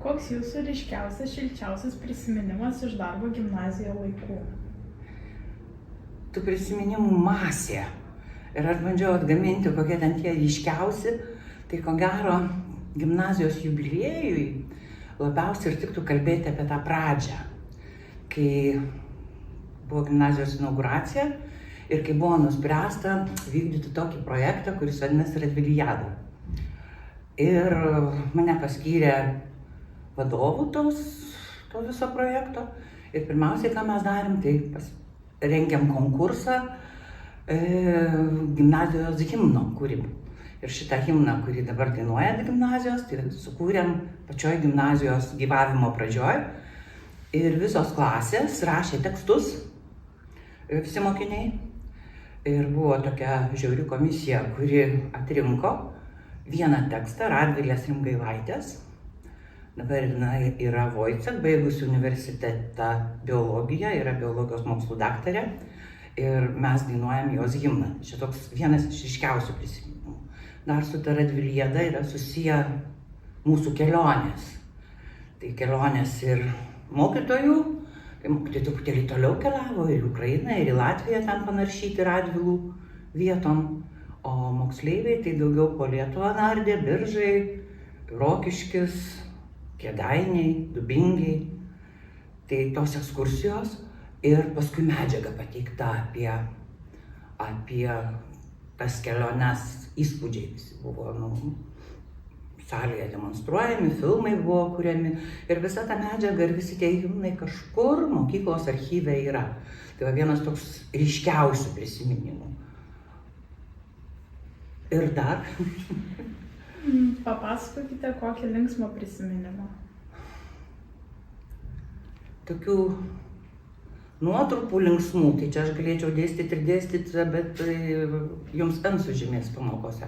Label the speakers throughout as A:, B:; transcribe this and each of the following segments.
A: Koks jūsų ryškiausias, šilčiausias prisiminimas iš darbo gimnazijoje laikų?
B: Tų prisiminimų masė. Ir aš bandžiau atgaminti, kokie ten tie ryškiausi. Tai ko gero, gimnazijos jubiliejui labiausiai ir tiktų kalbėti apie tą pradžią. Kai buvo gimnazijos inauguracija ir kai buvo nuspręsta vykdyti tokį projektą, kuris vadinasi Radvilijada. Ir mane paskyrė vadovų to viso projekto. Ir pirmiausiai, ką mes darėm, tai rengėm konkursą gimnazijos himno kūrimui. Ir šitą himną, kurį dabar dainuoja gimnazijos, tai sukūrėm pačioj gimnazijos gyvavimo pradžioj. Ir visos klasės rašė tekstus, visi mokiniai. Ir buvo tokia žiauri komisija, kuri atrinko vieną tekstą, Radvilės Rimgailaitės. Dabar jinai yra Voicek, baigusi universitetą biologiją, yra biologijos mokslų daktarė. Ir mes dainuojam jos himną. Čia toks vienas iš ryškiausių prisiminimų. Dar su ta Radvilijada yra susiję mūsų kelionės. Tai kelionės ir mokytojų, tai mokytojai truputėlį toliau keliavo ir į Ukrainą, ir į Latviją ten panaršyti Radvilų vietom. O moksleiviai tai daugiau po Lietuvą nardė, Biržai, Rokiškis, Kėdainiai, Dubingiai. Tai tos ekskursijos ir paskui medžiaga pateikta apie tas keliones, įspūdžiai visi buvo salėje demonstruojami, filmai buvo kuriami ir visa ta medžiaga ir visi tie himnai kažkur mokyklos archyve yra. Tai va vienas toks ryškiausių prisiminimų. Ir dar.
A: Papasakokite kokį linksmą prisiminimą.
B: Tokių nuotrupų linksmų, tai čia aš galėčiau dėstyti, bet jums N sužymės pamokose.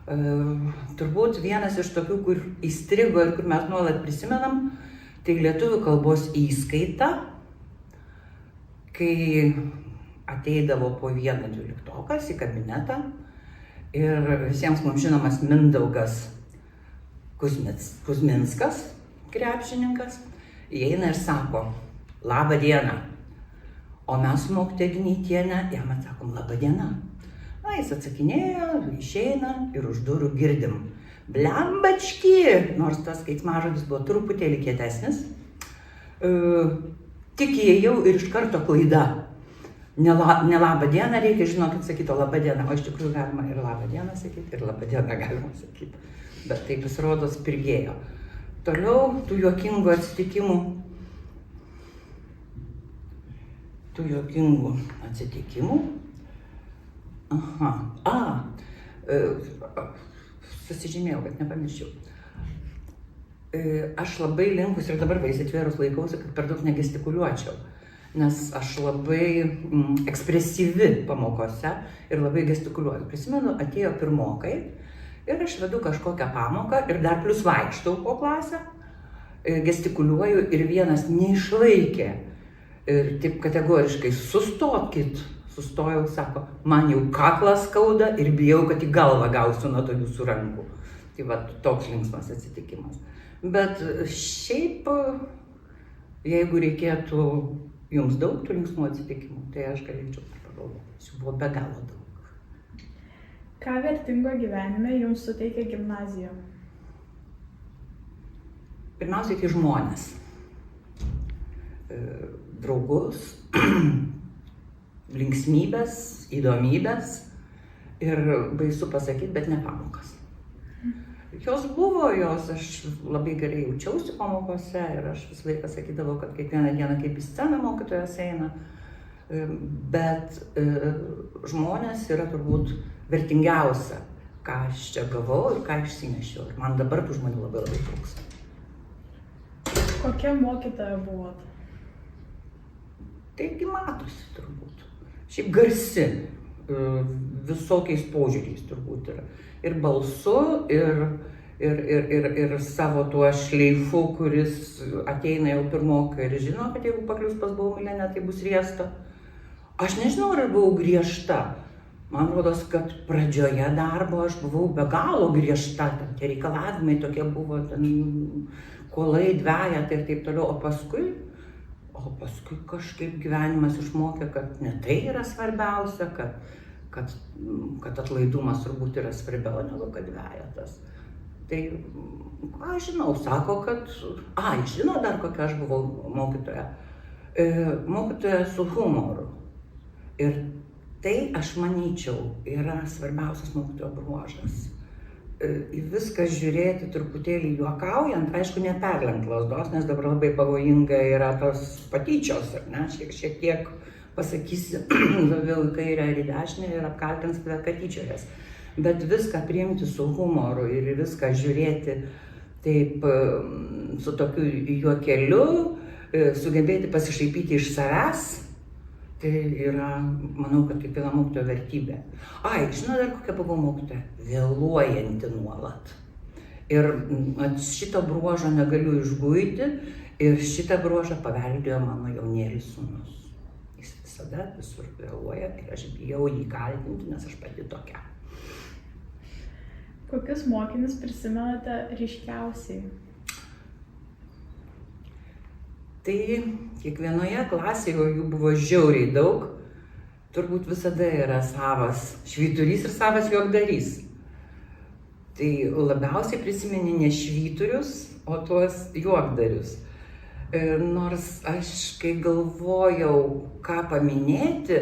B: Turbūt vienas iš tokių, kur įstrigo ir kur mes nuolat prisimenam, tai lietuvių kalbos įskaita, kai ateidavo po vieną dvyliktokas į kabinetą ir visiems mums žinomas Mindaugas Kuzminskas, krepšininkas, įeina ir sako: "Labą dieną." O mes su mokytoja Gnytienė jam atsakom: "Labą dieną." Na, jis atsakinėjo, išeina ir už durų girdim: "Blembački!" Nors tas keiksmažodis buvo truputėlį kietesnis. Tik įėjau ir iš karto klaida. Ne labą dieną reikia, žinokit, sakyti, o labą dieną. O iš tikrųjų galima ir labą dieną sakyti, ir labą dieną galima sakyti. Bet tai pasirodo spirgėjo. Toliau tų juokingų atsitikimų. Susižymėjau, kad nepamirščiau. Aš labai linkus ir dabar įsitvėrus laikausi, kad per daug negestikuliuočiau. Nes aš labai ekspresyvi pamokose ir labai gestikuliuoju. Prisimenu, atėjo pirmokai ir aš vedu kažkokią pamoką ir dar plus vaikštau po klasę, gestikuliuoju ir vienas neišlaikė. Ir taip kategoriškai: "Sustokit." Sustojau, sako: "Man jau kaklas skauda ir bijau, kad į galvą gausiu nuo to jūsų rankų." Tai va toks linksmas atsitikimas. Bet šiaip, jeigu reikėtų jums daug tų linksmų atsitikimų, tai aš galėčiau pagalvoti. Jų buvo be galo daug.
A: Ką vertingo gyvenime jums suteikia gimnazija?
B: Pirmiausiai tai žmonės. Draugus, linksmybės, įdomybės ir baisu pasakyti, bet ne pamokas. Jos buvo, aš labai gerai jaučiausi pamokose ir aš visą laiką sakydavau, kad kiekvieną dieną kaip į sceną mokytojas eina, bet žmonės yra turbūt vertingiausia, ką aš čia gavau ir ką išsinešiau. Ir man dabar tų žmonių labai labai trūksta.
A: Kokia mokytoja buvot?
B: Taigi matosi turbūt. Šiaip garsi, visokiais požiūriais turbūt yra. Ir balsu, ir savo tuo šleifu, kuris ateina jau pirmokai ir žino, kad jeigu paklius pas Baumilenę, tai bus riesta. Aš nežinau, ar buvau griežta, Man rodos, kad pradžioje darbo aš buvau be galo griežta, ten tie reikalavimai tokie buvo, ten kuolai, dvejetai ir taip toliau, o paskui kažkaip gyvenimas išmokė, kad ne tai yra svarbiausia, kad atlaidumas turbūt yra svarbiau negu kad dvejetas. Tai, aš žinau, sako, kad, žino dar kokia aš buvau mokytoja. Mokytoja su humoru. Ir tai, aš manyčiau, yra svarbiausias mokytojo bruožas. Į viską žiūrėti truputėlį juokaujant, aišku, neperlenkt lazdos, nes dabar labai pavojinga yra tos patyčios, ar ne, šiek tiek pasakysi labiau į kairę ir į dešinę ir apkaltins tave, kad tyčiojas. Bet viską priimti su humoru ir viską žiūrėti taip su tokiu juokeliu, sugebėti pasišaipyti iš savęs, tai yra, manau, kad kiekviena mokytojo vertybė. Žinau dar kokia buvo mokytoja? Vėluojanti nuolat. Ir šito bruožo negaliu išguiti ir šitą bruožą paveldėjo mano jaunėlis sūnus. Jis visada visur vėluoja ir aš bijau jį kaltinti, nes aš pati tokia.
A: Kokius mokinius prisimenate ryškiausiai?
B: Tai kiekvienoje klasėje, jų buvo žiauriai daug, turbūt visada yra savas švyturys ir savas juokdarys. Tai labiausiai prisimeni ne švyturius, o tuos juokdarius. Nors aš, kai galvojau, ką paminėti,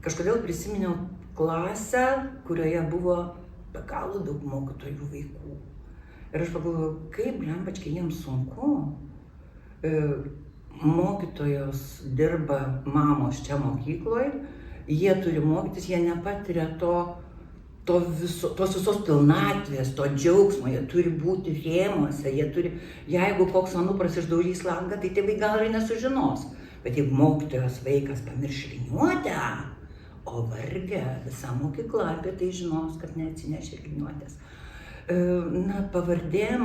B: kažkodėl prisiminiau klasę, kurioje buvo be galo daug mokytojų vaikų. Ir aš pagalvojau, kaip blembačkai jiems sunku. Mokytojos dirba mamos čia mokykloje, jie turi mokytis, jie nepatiria tos visos pilnatvės, to džiaugsmo, jie turi būti rėmuose, jeigu koks anupras išdaužys langą, tai tėvai gal ir nesužinos. Bet jeigu mokytojos vaikas pamirš liniuotę, o varge visa mokykla apie tai žinos, kad neatsinešė liniuotės. Pavardėm,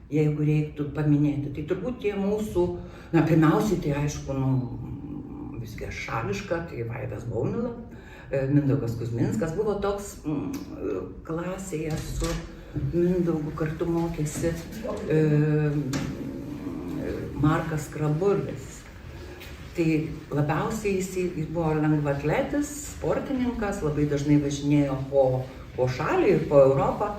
B: jeigu reiktų paminėti, tai turbūt tie mūsų, pirmiausiai tai aišku, visgi šališka, tai Vaidas Baumila, Mindaugas Kuzminskas, buvo toks klasėje su Mindaugu kartu mokėsi Markas Krabulis. Tai labiausiai jis buvo lengvaatletis, sportininkas, labai dažnai važinėjo po šalį ir po Europą.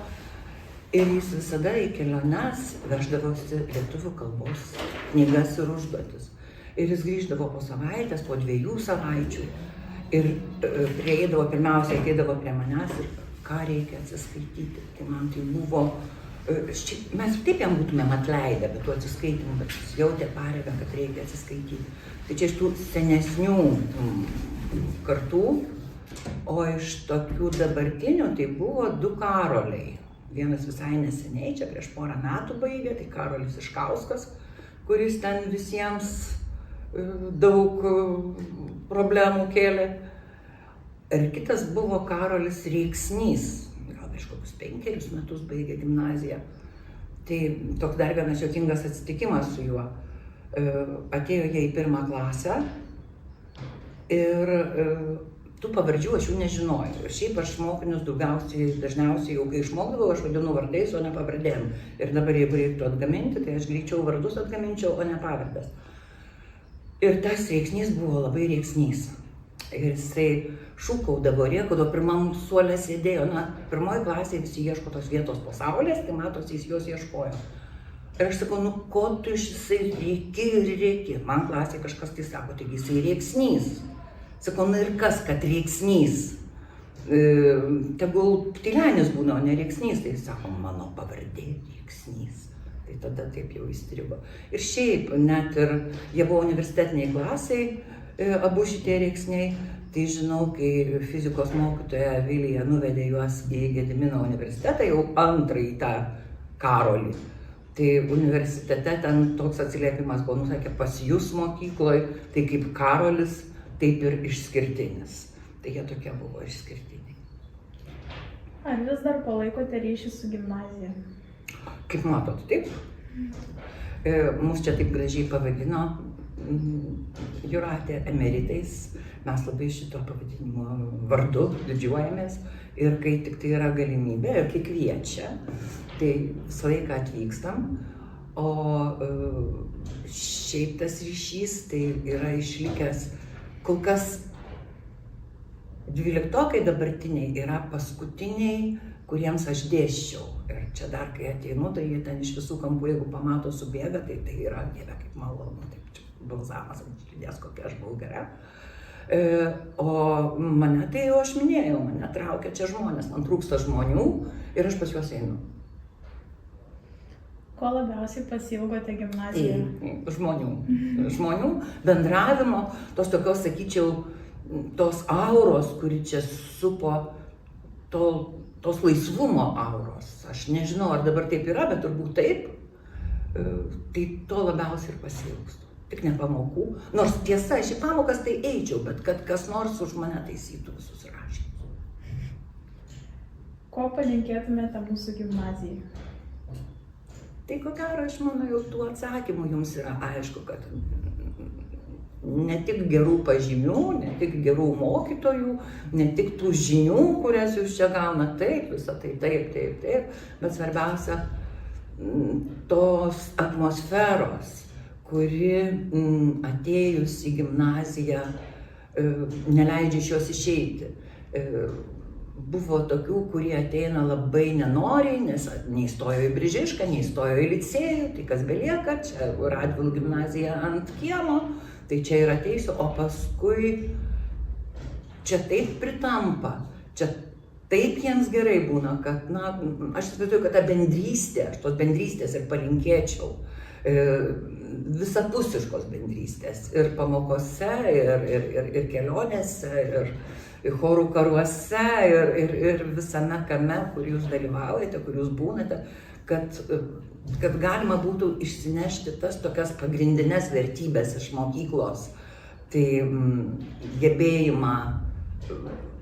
B: Ir jis visada į keliones veždavosi lietuvių kalbos knygas ir užduotis. Ir jis grįždavo po savaitės, po 2 savaičių. Ir prieidavo, pirmiausiai ateidavo prie manęs ir ką reikia atsiskaityti. Tai man tai buvo, mes taip jam būtumėm atleidę, bet tų atsiskaitimų, bet jis jautė pareigą, kad reikia atsiskaityti. Tai čia iš tų senesnių kartų, o iš tokių dabartinių tai buvo 2 Karoliai. Vienas visai neseniai, čia prieš porą metų baigė, tai Karolis Iškauskas, kuris ten visiems daug problemų kėlė. Ir kitas buvo Karolis Reiksnys, gal prieš kokius 5 metus baigė gimnaziją. Tai toks dar vienas juokingas atsitikimas su juo. Atėjo jie į 1 klasę ir tų pavardžių aš jų nežinojau. Ir šiaip aš mokinius dažniausiai jau kai išmokdavau, aš vadinu vardais, o ne pavardėm. Ir dabar jeigu reiktų atgaminti, tai aš greičiau vardus atgaminčiau, o ne pavardes. Ir tas Reiksnys buvo labai Reiksnys. Ir jisai šūkaudavo, rėkaudavo, pirmam suole sėdėjo. 1 klasėje visi ieško tos vietos po saulės, tai matosi, jis jos ieškojo. Ir aš sakau, ko tu jisai rėki. Man klasėje kažkas tai sako, taigi jisai Reiksnys. Sakau, ir kas, kad Reiksnys? Tegul Tylenis būna, o ne Reiksnys. Tai sako, mano pavardė Reiksnys. Tai tada taip jau įstrigo. Ir šiaip, net ir jie buvo universitetiniai klasiai, abu šitie Reiksniai. Tai žinau, kai fizikos mokytoja Vilija nuvedė juos į Gedimino universitetą, jau 2 tą Karolį. Tai universitete ten toks atsiliepimas buvo, nusakė, pas jūs mokykloje, tai kaip Karolis, taip ir išskirtinis. Tai jie tokie buvo išskirtiniai.
A: Ar vis dar palaikote ryšį su gimnazija?
B: Kaip matot, taip. Mus čia taip gražiai pavadino Jūratė emeritais, mes labai šito pavadinimo vardu didžiuojamės ir kai tik tai yra galimybė ir kai kviečia, tai visą laiką atvykstam, o šiaip tas ryšys tai yra išlikęs kol kas 12-okai dabartiniai yra paskutiniai, kuriems aš dėsčiau. Ir čia dar kai ateinu, tai jie ten iš visų kampų, jeigu pamato subėga, tai yra dieve kaip malonu, taip čia balzamas ant širdies, kokia aš buvau gera. O mane tai jau aš minėjau, mane traukia čia žmonės, man trūksta žmonių ir aš pas juos einu.
A: Ko labiausiai pasiilgote gimnazijoje?
B: Žmonių, bendravimo, tos tokios, sakyčiau, tos auros, kuri čia supo, tos laisvumo auros. Aš nežinau, ar dabar taip yra, bet turbūt taip. Tai to labiausiai ir pasiilgstu. Tik ne pamokų. Nors tiesa, aš į pamokas tai eičiau, bet kad kas nors už mane taisytų visus rašymus.
A: Ko palinkėtumėte mūsų gimnazijai?
B: Tai ko gero, aš manau, jau tų atsakymų jums yra aišku, kad ne tik gerų pažymių, ne tik gerų mokytojų, ne tik tų žinių, kurias jūs čia gaunat, taip, visą tai taip, bet svarbiausia tos atmosferos, kuri atėjus į gimnaziją neleidžia iš jos išeiti. Buvo tokių, kurie ateina labai nenoriai, nes neįstojo į Brižišką, neįstojo į licėjų, tai kas belieka, čia Radvilų gimnazija ant kiemo, tai čia ir ateisiu, o paskui čia taip pritampa, čia taip jiems gerai būna, kad, na, aš įsivaizduoju, kad ta bendrystė, aš tos bendrystės ir palinkėčiau, visapusiškos bendrystės, ir pamokose, ir kelionėse, ir chorų karuose, ir visame kame, kur jūs dalyvaujate, kur jūs būnate, kad galima būtų išsinešti tas tokias pagrindinės vertybės iš mokyklos. Tai gebėjimą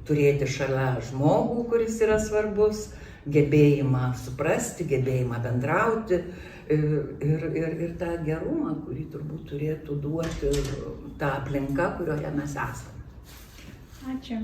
B: turėti šalia žmogų, kuris yra svarbus, gebėjimą suprasti, gebėjimą bendrauti ir tą gerumą, kurį turbūt turėtų duoti ta aplinka, kurioje mes esame.
A: Ačiū.